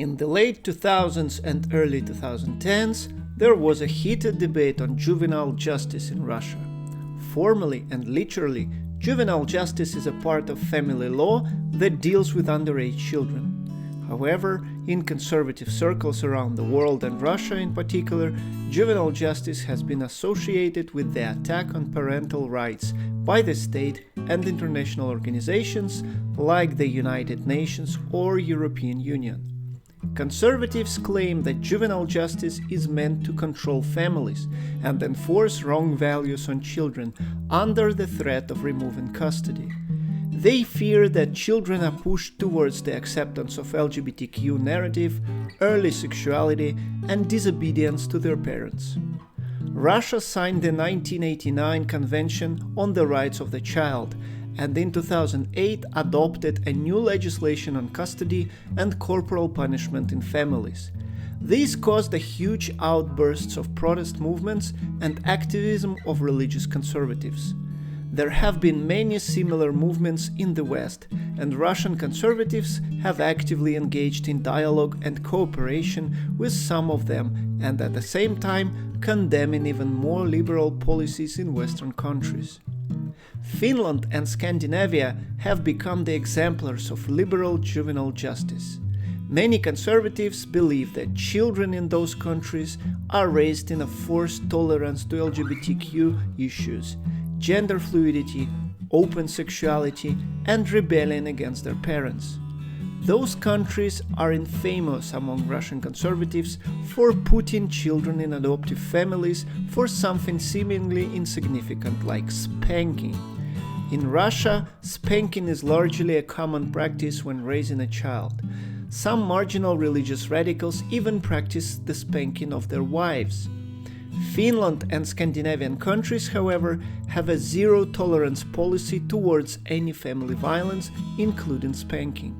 In the late 2000s and early 2010s, there was a heated debate on juvenile justice in Russia. Formally and literally, juvenile justice is a part of family law that deals with underage children. However, in conservative circles around the world and Russia in particular, juvenile justice has been associated with the attack on parental rights by the state and international organizations like the United Nations or European Union. Conservatives claim that juvenile justice is meant to control families and enforce wrong values on children under the threat of removing custody. They fear that children are pushed towards the acceptance of LGBTQ narrative, early sexuality, and disobedience to their parents. Russia signed the 1989 Convention on the Rights of the Child and in 2008 adopted a new legislation on custody and corporal punishment in families. These caused a huge outbursts of protest movements and activism of religious conservatives. There have been many similar movements in the West, and Russian conservatives have actively engaged in dialogue and cooperation with some of them, and at the same time condemning even more liberal policies in Western countries. Finland and Scandinavia have become the exemplars of liberal juvenile justice. Many conservatives believe that children in those countries are raised in a forced tolerance to LGBTQ issues, gender fluidity, open sexuality, and rebellion against their parents. Those countries are infamous among Russian conservatives for putting children in adoptive families for something seemingly insignificant like spanking. In Russia, spanking is largely a common practice when raising a child. Some marginal religious radicals even practice the spanking of their wives. Finland and Scandinavian countries, however, have a zero-tolerance policy towards any family violence, including spanking.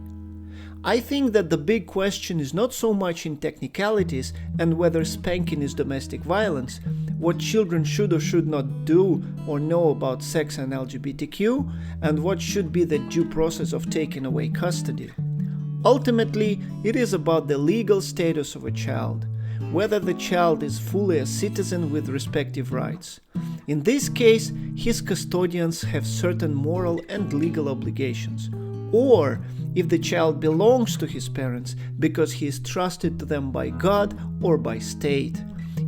I think that the big question is not so much in technicalities and whether spanking is domestic violence, what children should or should not do or know about sex and LGBTQ, and what should be the due process of taking away custody. Ultimately, it is about the legal status of a child, whether the child is fully a citizen with respective rights. In this case, his custodians have certain moral and legal obligations, or if the child belongs to his parents because he is trusted to them by God or by state.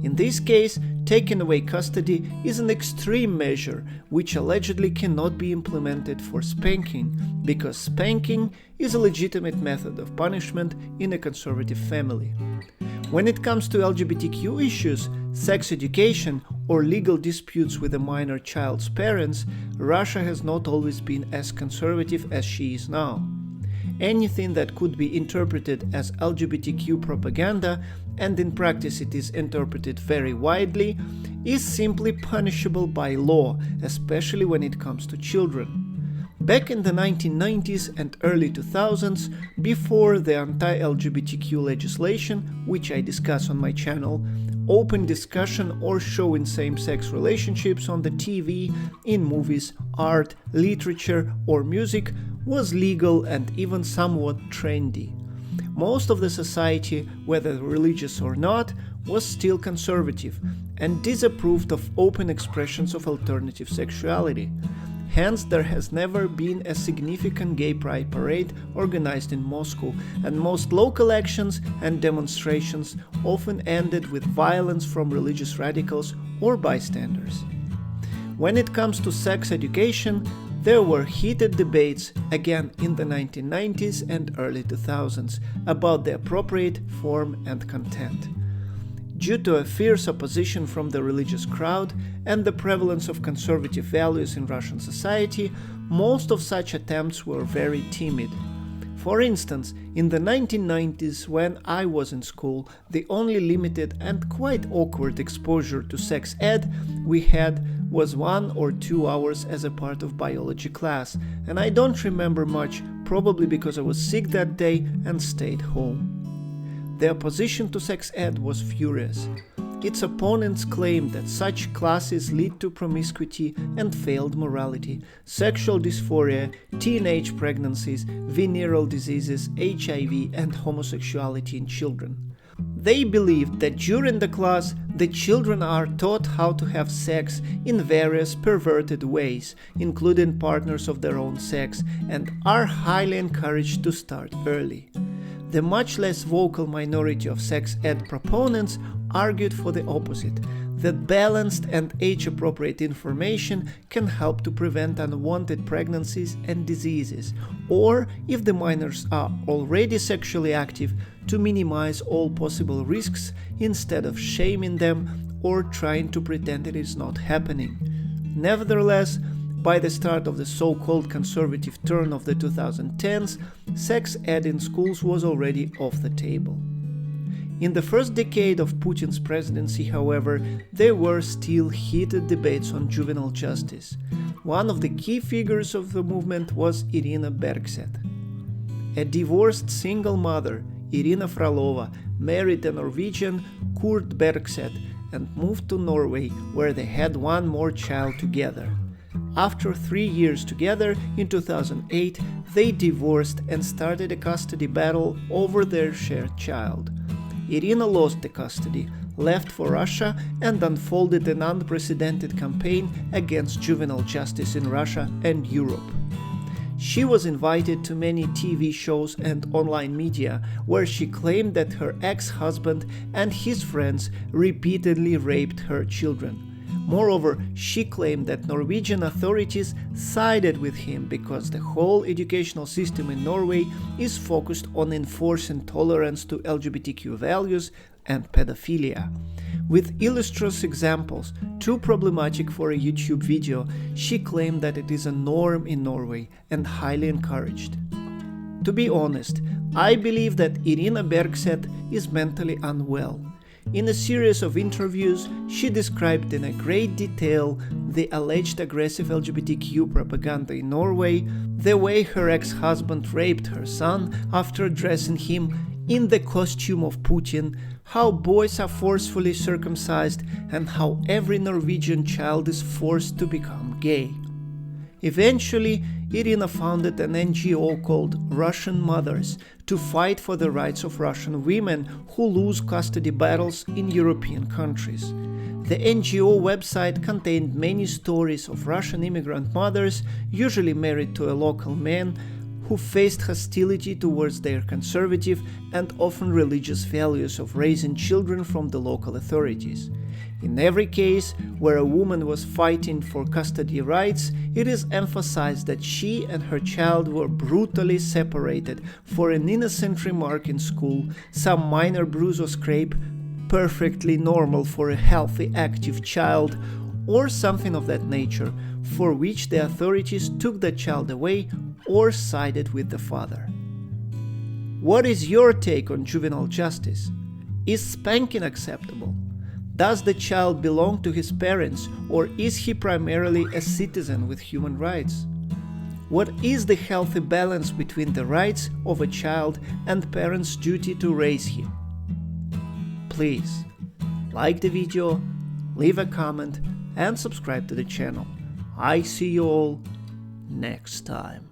In this case, taking away custody is an extreme measure which allegedly cannot be implemented for spanking, because spanking is a legitimate method of punishment in a conservative family. When it comes to LGBTQ issues, sex education, or legal disputes with a minor child's parents, Russia has not always been as conservative as she is now. Anything that could be interpreted as LGBTQ propaganda, and in practice it is interpreted very widely, is simply punishable by law, especially when it comes to children. Back in the 1990s and early 2000s, before the anti-LGBTQ legislation, which I discuss on my channel, open discussion or showing same-sex relationships on the TV, in movies, art, literature, or music was legal and even somewhat trendy. Most of the society, whether religious or not, was still conservative and disapproved of open expressions of alternative sexuality. Hence, there has never been a significant gay pride parade organized in Moscow, and most local actions and demonstrations often ended with violence from religious radicals or bystanders. When it comes to sex education, there were heated debates, again in the 1990s and early 2000s, about the appropriate form and content. Due to a fierce opposition from the religious crowd and the prevalence of conservative values in Russian society, most of such attempts were very timid. For instance, in the 1990s, when I was in school, the only limited and quite awkward exposure to sex ed we had was 1 or 2 hours as a part of biology class, and I don't remember much, probably because I was sick that day and stayed home. The opposition to sex ed was furious. its opponents claim that such classes lead to promiscuity and failed morality, sexual dysphoria, teenage pregnancies, venereal diseases, HIV, and homosexuality in children. They believed that during the class, the children are taught how to have sex in various perverted ways, including partners of their own sex, and are highly encouraged to start early. The much less vocal minority of sex ed proponents argued for the opposite, that balanced and age-appropriate information can help to prevent unwanted pregnancies and diseases, or, if the minors are already sexually active, to minimize all possible risks instead of shaming them or trying to pretend it is not happening. Nevertheless, by the start of the so-called conservative turn of the 2010s, sex ed in schools was already off the table. In the first decade of Putin's presidency, however, there were still heated debates on juvenile justice. One of the key figures of the movement was Irina Bergset. A divorced single mother, Irina Fralova, married the Norwegian Kurt Bergset and moved to Norway, where they had one more child together. After 3 years together, in 2008, they divorced and started a custody battle over their shared child. Irina lost the custody, left for Russia, and unfolded an unprecedented campaign against juvenile justice in Russia and Europe. She was invited to many TV shows and online media, where she claimed that her ex-husband and his friends repeatedly raped her children. Moreover, she claimed that Norwegian authorities sided with him because the whole educational system in Norway is focused on enforcing tolerance to LGBTQ values and pedophilia. With illustrious examples, too problematic for a YouTube video, she claimed that it is a norm in Norway and highly encouraged. To be honest, I believe that Irina Bergset is mentally unwell. In a series of interviews, she described in a great detail the alleged aggressive LGBTQ propaganda in Norway, the way her ex-husband raped her son after dressing him in the costume of Putin, how boys are forcefully circumcised, and how every Norwegian child is forced to become gay. Eventually, Irina founded an NGO called Russian Mothers to fight for the rights of Russian women who lose custody battles in European countries. The NGO website contained many stories of Russian immigrant mothers, usually married to a local man, who faced hostility towards their conservative and often religious values of raising children from the local authorities. In every case where a woman was fighting for custody rights, it is emphasized that she and her child were brutally separated for an innocent remark in school, some minor bruise or scrape, perfectly normal for a healthy, active child, or something of that nature, for which the authorities took the child away or sided with the father. What is your take on juvenile justice? Is spanking acceptable? Does the child belong to his parents, or is he primarily a citizen with human rights? What is the healthy balance between the rights of a child and parents' duty to raise him? Please like the video, leave a comment, and subscribe to the channel. I see you all next time.